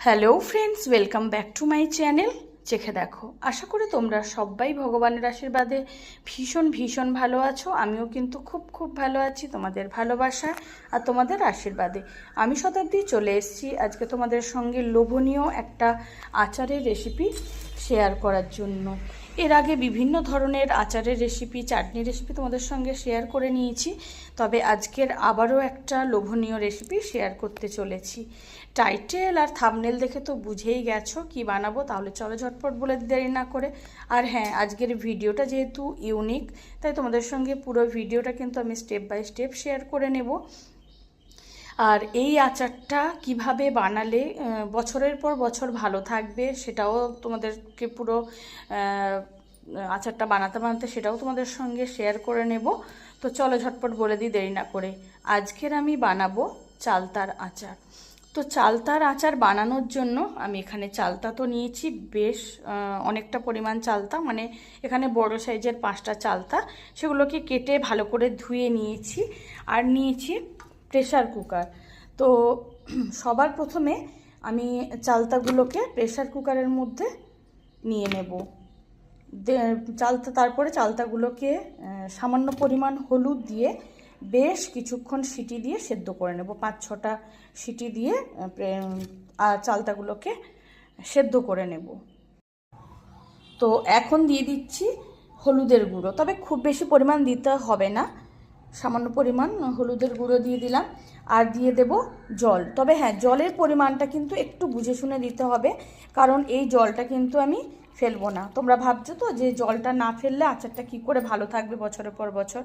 Hello friends, welcome back to my channel চেখে দেখো। আশা করি তোমরা সবাই ভগবানের আশীর্বাদে ভীষণ ভীষণ ভালো আছো। আমিও কিন্তু খুব খুব ভালো আছি তোমাদের ভালোবাসা আর তোমাদের আশীর্বাদে। আমি শতাব্দী চলে এসেছি আজকে তোমাদের সঙ্গে লোভনীয় একটা আচারের রেসিপি শেয়ার করার জন্য। এর আগে বিভিন্ন ধরনের আচারের রেসিপি, চাটনি রেসিপি তোমাদের সঙ্গে শেয়ার করে নিয়েছি, তবে আজকের আবারও একটা লোভনীয় রেসিপি শেয়ার করতে চলেছি। টাইটেল আর থাম্বনেল দেখে তো বুঝেই গেছো কি বানাবো, তাহলে চলো ঝটপট বলে দেরি না করে। আর হ্যাঁ, আজকের ভিডিওটা যেহেতু ইউনিক, তাই তোমাদের সঙ্গে পুরো ভিডিওটা কিন্তু আমি স্টেপ বাই স্টেপ শেয়ার করে নেব। আর এই আচারটা কিভাবে বানালে বছরের পর বছর ভালো থাকবে সেটাও তোমাদেরকে পুরো আচারটা বানাতে বানাতে সেটাও তোমাদের সঙ্গে শেয়ার করে নেব। তো চলো ঝটপট বলে দিই দেরি না করে। আজকের আমি বানাবো চালতার আচার। তো চালতার আচার বানানোর জন্য আমি এখানে চালতা তো নিয়েছি বেশ অনেকটা পরিমাণ চালতা, মানে এখানে বড় সাইজের 5টা চালতা, সেগুলোকে কেটে ভালো করে ধুয়ে নিয়েছি। আর নিয়েছি প্রেশার কুকার। তো সবার প্রথমে আমি চালতাগুলোকে প্রেশার কুকারের মধ্যে নিয়ে নেব। তারপরে চালতাগুলোকে সামান্য পরিমাণ হলুদ দিয়ে বেশ কিছুক্ষণ সিটি দিয়ে সেদ্ধ করে নেব। 5-6টা সিটি দিয়ে চালতাগুলোকে সেদ্ধ করে নেব। তো এখন দিয়ে দিচ্ছি হলুদের গুঁড়ো, তবে খুব বেশি পরিমাণ দিতে হবে না, সামান্য পরিমাণ হলুদের গুঁড়ো দিয়ে দিলাম। আর দিয়ে দেব জল, তবে হ্যাঁ, জলের পরিমাণটা কিন্তু একটু বুঝে শুনে দিতে হবে, কারণ এই জলটা কিন্তু আমি ফেলবো না। তোমরা ভাবছো তো যে জলটা না ফেললে আচারটা কি করে ভালো থাকবে বছরের পর বছর,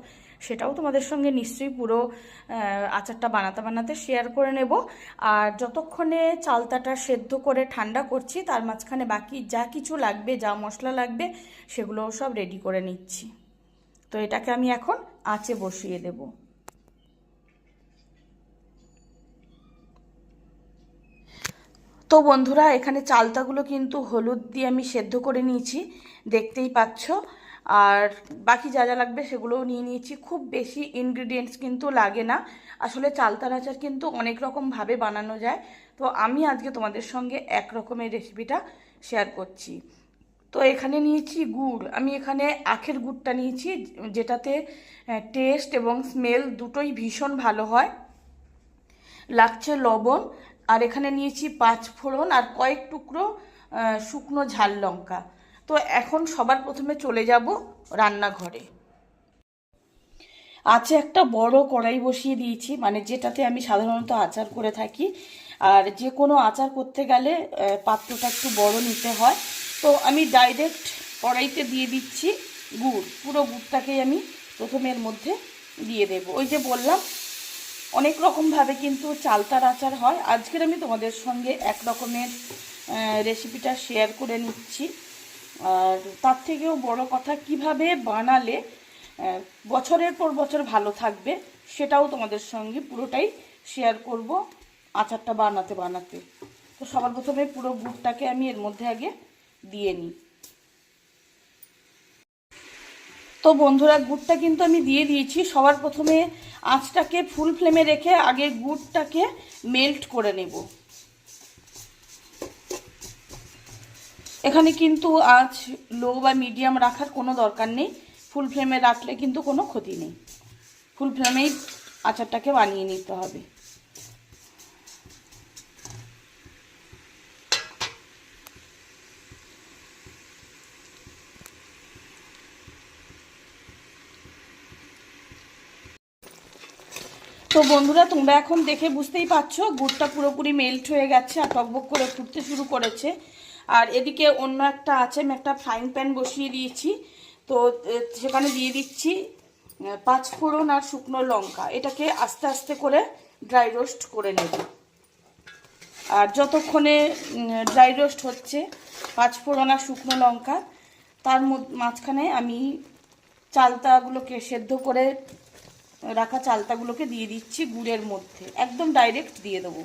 সেটাও তোমাদের সঙ্গে নিশ্চয়ই পুরো আচারটা বানাতে বানাতে শেয়ার করে নেব। আর যতক্ষণে চালতাটা সেদ্ধ করে ঠান্ডা করছি, তার মাঝখানে বাকি যা কিছু লাগবে, যা মশলা লাগবে, সেগুলোও সব রেডি করে নিচ্ছি। তো এটাকে আমি এখন আঁচে বসিয়ে দেব। তো বন্ধুরা, এখানে চালতাগুলো কিন্তু হলুদ দিয়ে আমি সেদ্ধ করে নিয়েছি, দেখতেই পাচ্ছ। আর বাকি যা যা লাগবে সেগুলোও নিয়ে নিয়েছি। খুব বেশি ইনগ্রিডিয়েন্টস কিন্তু লাগে না, আসলে চালতার আচার কিন্তু অনেক রকমভাবে বানানো যায়। তো আমি আজকে তোমাদের সঙ্গে এক রকমের রেসিপিটা শেয়ার করছি। তো এখানে নিয়েছি গুড়, আমি এখানে আখের গুড়টা নিয়েছি, যেটাতে টেস্ট এবং স্মেল দুটোই ভীষণ ভালো হয়। লাগছে লবণ, আর এখানে নিয়েছি 5 ফোড়ন আর কয়েক টুকরো শুকনো ঝাল লঙ্কা। তো এখন সবার প্রথমে চলে যাব রান্নাঘরে। আছে একটা বড় কড়াই বসিয়ে দিয়েছি, মানে যেটাতে আমি সাধারণত আচার করে থাকি। আর যে কোনো আচার করতে গেলে পাত্রটা একটু বড় নিতে হয়। তো আমি ডাইরেক্ট কড়াইতে দিয়ে দিচ্ছি গুড়, পুরো গুড়টাকেই আমি প্রথমে এর মধ্যে দিয়ে দেব। ওই যে বললাম, অনেক রকমভাবে কিন্তু চালতার আচার হয়, আজকের আমি তোমাদের সঙ্গে এক রকমের রেসিপিটা শেয়ার করে নিচ্ছি। আর তার থেকেও বড় কথা, কিভাবে বানালে বছরের পর বছর ভালো থাকবে, সেটাও তোমাদের সঙ্গে পুরোটাই শেয়ার করব আচারটা বানাতে বানাতে। তো সবার প্রথমে পুরো গুড়টাকে আমি এর মধ্যে আগে দিয়ে নিই। তো বন্ধুরা, গুড়টা কিন্তু আমি দিয়ে দিয়েছি। সবার প্রথমে আঁচটাকে ফুল ফ্লেমে রেখে আগে গুড়টাকে মেল্ট করে নেব। এখানে কিন্তু আঁচ লো বা মিডিয়াম রাখার কোনো দরকার নেই, ফুল ফ্লেমে রাখলে কিন্তু কোনো ক্ষতি নেই। ফুল ফ্লেমেই আচারটাকে বানিয়ে নিতে হবে। তো বন্ধুরা, তোমরা এখন দেখে বুঝতেই পারছো গুড়টা পুরোপুরি মেল্ট হয়ে গেছে আর টকবক করে ফুটতে শুরু করেছে। আর এদিকে অন্য একটা আছে, আমি একটা ফ্রাইং প্যান বসিয়ে দিয়েছি। তো সেখানে দিয়ে দিচ্ছি 5 ফোড়ন আর শুকনো লঙ্কা। এটাকে আস্তে আস্তে করে ড্রাই রোস্ট করে নেব। আর যতক্ষণে ড্রাই রোস্ট হচ্ছে 5 ফোড়ন আর শুকনো লঙ্কা, তার মাঝখানে আমি চালতাগুলোকে সেদ্ধ করে রাখা চালতাগুলোকে দিয়ে দিচ্ছি গুড়ের মধ্যে, একদম ডাইরেক্ট দিয়ে দেবো।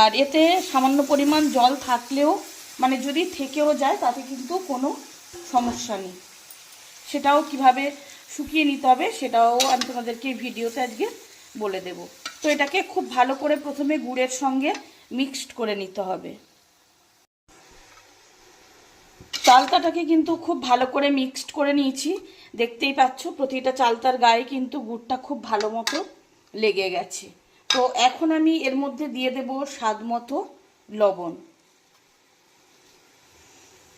আর এতে সামান্য পরিমাণ জল থাকলেও মানে যদি থেকেও যায় তাতে কিন্তু কোনো সমস্যা নেই। সেটাও কিভাবে শুকিয়ে নিতে হবে সেটাও আমি তোমাদেরকে ভিডিওতে আজকে বলে দেব। তো এটাকে খুব ভালো করে প্রথমে গুড়ের সঙ্গে মিক্সড করে নিতে হবে। চালতাটাকে কিন্তু খুব ভালো করে মিক্সড করে নিয়েছি, দেখতেই পাচ্ছ প্রতিটা চালতার গায়ে কিন্তু গুড়টা খুব ভালো মতো লেগে গেছে। তো এখন আমি এর মধ্যে দিয়ে দেব স্বাদ মতো লবণ।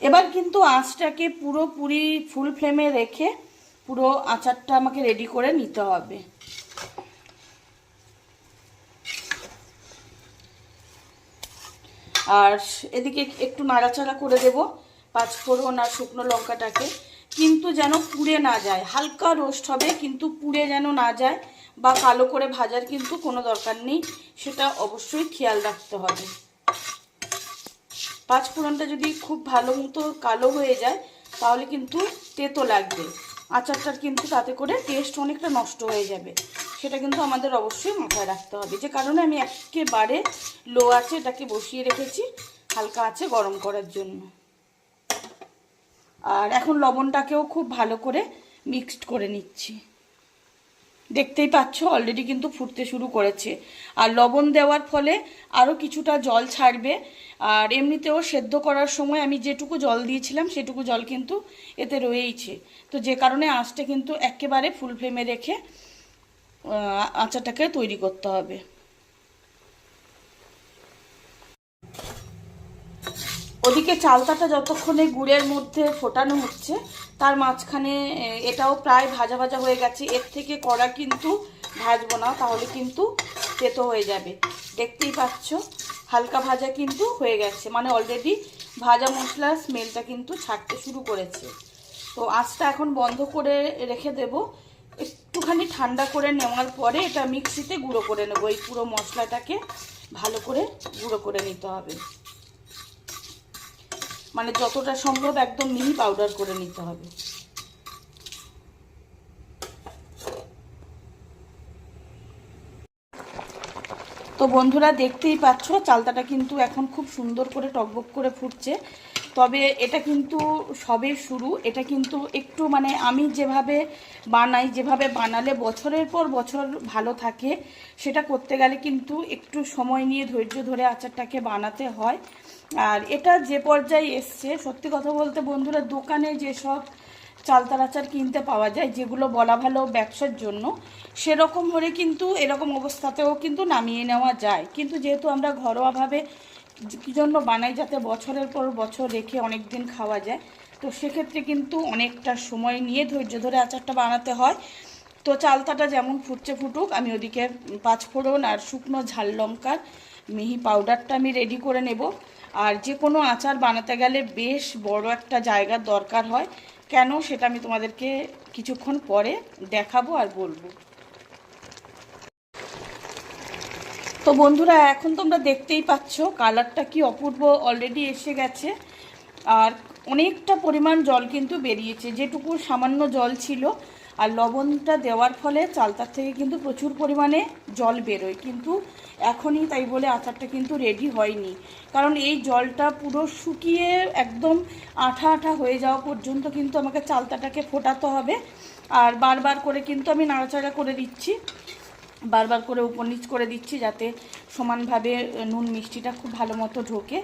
এবার কিন্তু আঁচটাকে পুরোপুরি ফুল ফ্লেমে রেখে পুরো আচারটা আমাকে রেডি করে নিতে হবে। আর এদিকে একটু নাড়াচাড়া করে দেব পাঁচফোড়ন আর শুকনো লঙ্কাটাকে, কিন্তু যেন পুড়ে না যায়। হালকা রোস্ট হবে কিন্তু পুড়ে যেন না যায় বা কালো করে ভাজার কিন্তু কোনো দরকার নেই, সেটা অবশ্যই খেয়াল রাখতে হবে। পাঁচফোড়নটা যদি খুব ভালো মতো কালো হয়ে যায় তাহলে কিন্তু তেতো লাগবে, আচারটার কিন্তু তাতে করে টেস্ট অনেকটা নষ্ট হয়ে যাবে। সেটা কিন্তু আমাদের অবশ্যই মাথায় রাখতে হবে, যে কারণে আমি একেবারে লো আঁচে এটাকে বসিয়ে রেখেছি হালকা আঁচে গরম করার জন্য। আর এখন লবণটাকেও খুব ভালো করে মিক্সড করে নিচ্ছি। দেখতেই পাচ্ছ অলরেডি কিন্তু ফুটতে শুরু করেছে, আর লবণ দেওয়ার ফলে আরও কিছুটা জল ছাড়বে। আর এমনিতেও সেদ্ধ করার সময় আমি যেটুকু জল দিয়েছিলাম সেটুকু জল কিন্তু এতে রয়েইছে। তো যে কারণে আঁচটা কিন্তু একেবারে ফুল ফ্লেমে রেখে আচারটাকে তৈরি করতে হবে। ওদিকে চালতাটা যতক্ষণে গুড়ের মধ্যে ফোটানো হচ্ছে তার মাঝখানে এটাও প্রায় ভাজা ভাজা হয়ে গেছে। এর থেকে কড়া কিন্তু ভাজবো না, তাহলে কিন্তু তেতো হয়ে যাবে। দেখতেই পাচ্ছ হালকা ভাজা কিন্তু হয়ে গেছে, মানে অলরেডি ভাজা মশলার স্মেলটা কিন্তু ছাড়তে শুরু করেছে। তো আঁচটা এখন বন্ধ করে রেখে দেব। একটুখানি ঠান্ডা করে নেওয়ার পরে এটা মিক্সিতে গুঁড়ো করে নেবো। এই পুরো মশলাটাকে ভালো করে গুঁড়ো করে নিতে হবে, মানে যতটা সম্ভব একদম মিহি পাউডার করে নিতে হবে। তো বন্ধুরা দেখতেই পাচ্ছ চালতাটা কিন্তু এখন খুব সুন্দর করে টকবক করে ফুটছে। তবে এটা কিন্তু সবে শুরু, এটা কিন্তু একটু মানে আমি যেভাবে বানাই, যেভাবে বানালে বছরের পর বছর ভালো থাকে, সেটা করতে গেলে কিন্তু একটু সময় নিয়ে ধৈর্য ধরে আচারটাকে বানাতে হয়। আর এটা যে পর্যায়ে এসছে, সত্যি কথা বলতে বন্ধুরা, দোকানে যেসব চালতার আচার কিনতে পাওয়া যায় যেগুলো বলা ভালো ব্যবসার জন্য, সেরকম হলে কিন্তু এরকম অবস্থাতেও কিন্তু নামিয়ে নেওয়া যায়। কিন্তু যেহেতু আমরা ঘরোয়াভাবে কী জন্য বানাই, যাতে বছরের পর বছর রেখে অনেক দিন খাওয়া যায়, তো সেক্ষেত্রে কিন্তু অনেকটা সময় নিয়ে ধৈর্য ধরে আচারটা বানাতে হয়। তো চালতাটা যেমন ফুটছে ফুটুক, আমি ওদিকে পাঁচফোড়ন আর শুকনো ঝাল লঙ্কার মিহি পাউডারটা আমি রেডি করে নেব। আর যে কোনো আচার বানাতে গেলে বেশ বড় একটা জায়গার দরকার হয়, কেন সেটা আমি তোমাদেরকে কিছুক্ষণ পরে দেখাবো আর বলবো। তো বন্ধুরা এখন তোমরা দেখতেই পাচ্ছ কালারটা কি অপূর্ব অলরেডি এসে গেছে, আর অনেকটা পরিমাণ জল কিন্তু বেরিয়েছে। যেটুকু সামান্য জল ছিল আর লবণটা দেওয়ার ফলে চালতার থেকে কিন্তু প্রচুর পরিমাণে জল বেরোয়, কিন্তু এখনই তাই বলে আচারটা কিন্তু রেডি হয়নি। কারণ এই জলটা পুরো শুকিয়ে একদম আঠা আঠা হয়ে যাওয়া পর্যন্ত কিন্তু আমাকে চালতাটাকে ফোটাতে হবে। আর বারবার করে কিন্তু আমি নাড়াচাড়া করে দিচ্ছি, বারবার করে উপর নিচ করে দিচ্ছি, যাতে সমানভাবে নুন মিষ্টিটা খুব ভালো মতো ঢোকে।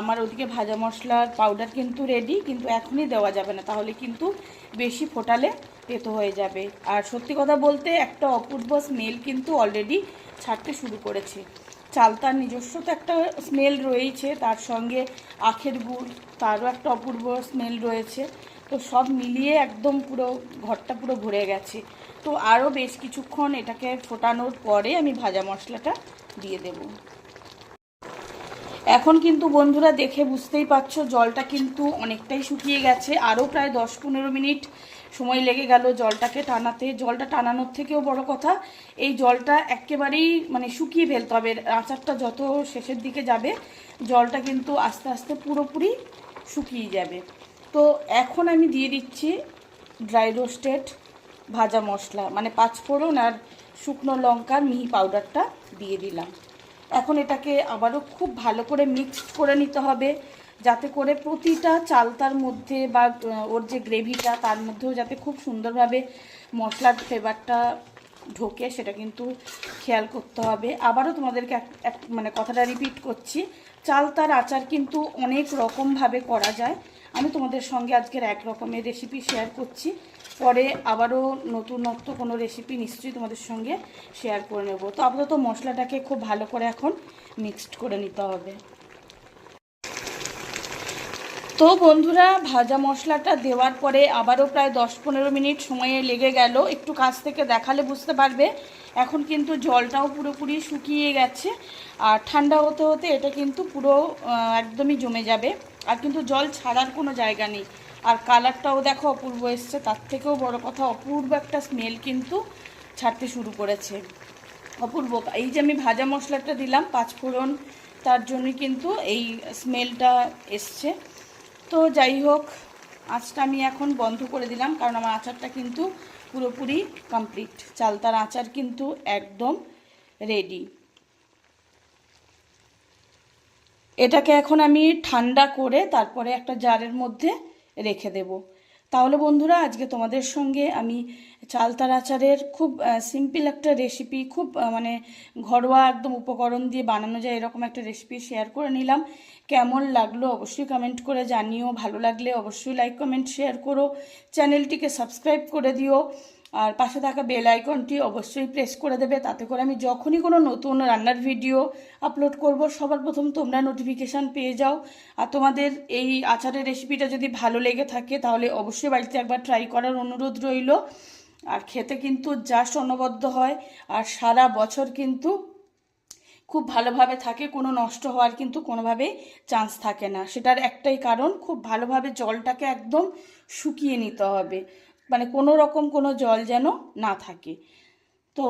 আমার ওদিকে ভাজা মশলার পাউডার কিন্তু রেডি, কিন্তু এখনই দেওয়া যাবে না, তাহলে কিন্তু বেশি ফোটালে তেতো হয়ে যাবে। আর সত্যি কথা বলতে একটা অপূর্ব স্মেল কিন্তু অলরেডি ছাড়তে শুরু করেছে। চালতার নিজস্ব তো একটা স্মেল রয়েছে, তার সঙ্গে আখের গুড় তারও একটা অপূর্ব স্মেল রয়েছে। তো সব মিলিয়ে একদম পুরো ঘরটা পুরো ভরে গেছে। তো আরও বেশ কিছুক্ষণ এটাকে ফোটানোর পরে আমি ভাজা মশলাটা দিয়ে দেব। এখন কিন্তু বন্ধুরা দেখে বুঝতেই পারছো জলটা কিন্তু অনেকটাই শুকিয়ে গেছে। আরও প্রায় 10-15 মিনিট সময় লেগে গেল জলটাকে টানাতে। জলটা টানানোর থেকেও বড় কথা, এই জলটা একেবারেই মানে শুকিয়ে ফেলতে হবে। আচারটা যত শেষের দিকে যাবে জলটা কিন্তু আস্তে আস্তে পুরোপুরি শুকিয়ে যাবে। তো এখন আমি দিয়ে দিচ্ছি ড্রাই রোস্টেড ভাজা মশলা, মানে পাঁচফোড়ন আর শুকনো লঙ্কার মিহি পাউডারটা দিয়ে দিলাম। এখন এটাকে আবারও খুব ভালো করে মিক্সড করে নিতে হবে। যাতে করে প্রতিটা চালতার মধ্যে বা ওর যে গ্রেভিটা তার মধ্যেও যাতে খুব সুন্দরভাবে মশলার ফ্লেভারটা ঢোকে, সেটা কিন্তু খেয়াল করতে হবে। আবারও তোমাদেরকে মানে কথাটা রিপিট করছি, চালতার আচার কিন্তু অনেক রকমভাবে করা যায়। আমি তোমাদের সঙ্গে আজকের এক রকমের রেসিপি শেয়ার করছি, পরে আবারও নতুনত্ব কোনো রেসিপি নিশ্চয়ই তোমাদের সঙ্গে শেয়ার করে নেব। তো আপাতত মশলাটাকে খুব ভালো করে এখন মিক্সড করে নিতে হবে। তো বন্ধুরা, ভাজা মশলাটা দেওয়ার পরে আবারও প্রায় 10-15 মিনিট সময়ে লেগে গেল। একটু কাছ থেকে দেখালে বুঝতে পারবে এখন কিন্তু জলটাও পুরোপুরি শুকিয়ে গেছে, আর ঠান্ডা হতে হতে এটা কিন্তু পুরো একদমই জমে যাবে, আর কিন্তু জল ছাড়ার কোনো জায়গা নেই। আর কালারটাও দেখো অপূর্ব এসছে, তার থেকেও বড় কথা অপূর্ব একটা স্মেল কিন্তু ছাড়তে শুরু করেছে, অপূর্ব। এই যে আমি ভাজা মশলাটা দিলাম 5 ফোড়ন, তার জন্যই কিন্তু এই স্মেলটা এসছে। তো যাই হোক, আঁচটা আমি এখন বন্ধ করে দিলাম, কারণ আমার আচারটা কিন্তু পুরোপুরি কমপ্লিট। চালতার আচার কিন্তু একদম রেডি। এটাকে এখন আমি ঠান্ডা করে তারপরে একটা জারের মধ্যে রেখে দেব। তাহলে বন্ধুরা, আজকে তোমাদের সঙ্গে আমি চালতার আচারের খুব সিম্পল একটা রেসিপি, খুব মানে ঘরোয়া একদম উপকরণ দিয়ে বানানো যায় এরকম একটা রেসিপি শেয়ার করে নিলাম। কেমন লাগলো অবশ্যই কমেন্ট করে জানিও, ভালো লাগলে অবশ্যই লাইক কমেন্ট শেয়ার করো, চ্যানেলটিকে সাবস্ক্রাইব করে দিও, আর পাশে থাকা বেল আইকনটি অবশ্যই প্রেস করে দেবে, তাতে করে আমি যখনই কোনো নতুন রান্নার ভিডিও আপলোড করব সবার প্রথম তোমরা নোটিফিকেশান পেয়ে যাও। আর তোমাদের এই আচারের রেসিপিটা যদি ভালো লেগে থাকে তাহলে অবশ্যই বাড়িতে একবার ট্রাই করার অনুরোধ রইল। আর খেতে কিন্তু জাস্ট অনবদ্য হয়, আর সারা বছর কিন্তু খুব ভালোভাবে থাকে, কোনো নষ্ট হওয়ার কিন্তু কোনোভাবেই চান্স থাকে না। সেটার একটাই কারণ, খুব ভালোভাবে জলটাকে একদম শুকিয়ে নিতে হবে, মানে কোনো রকম কোনো জল যেন না থাকে। তো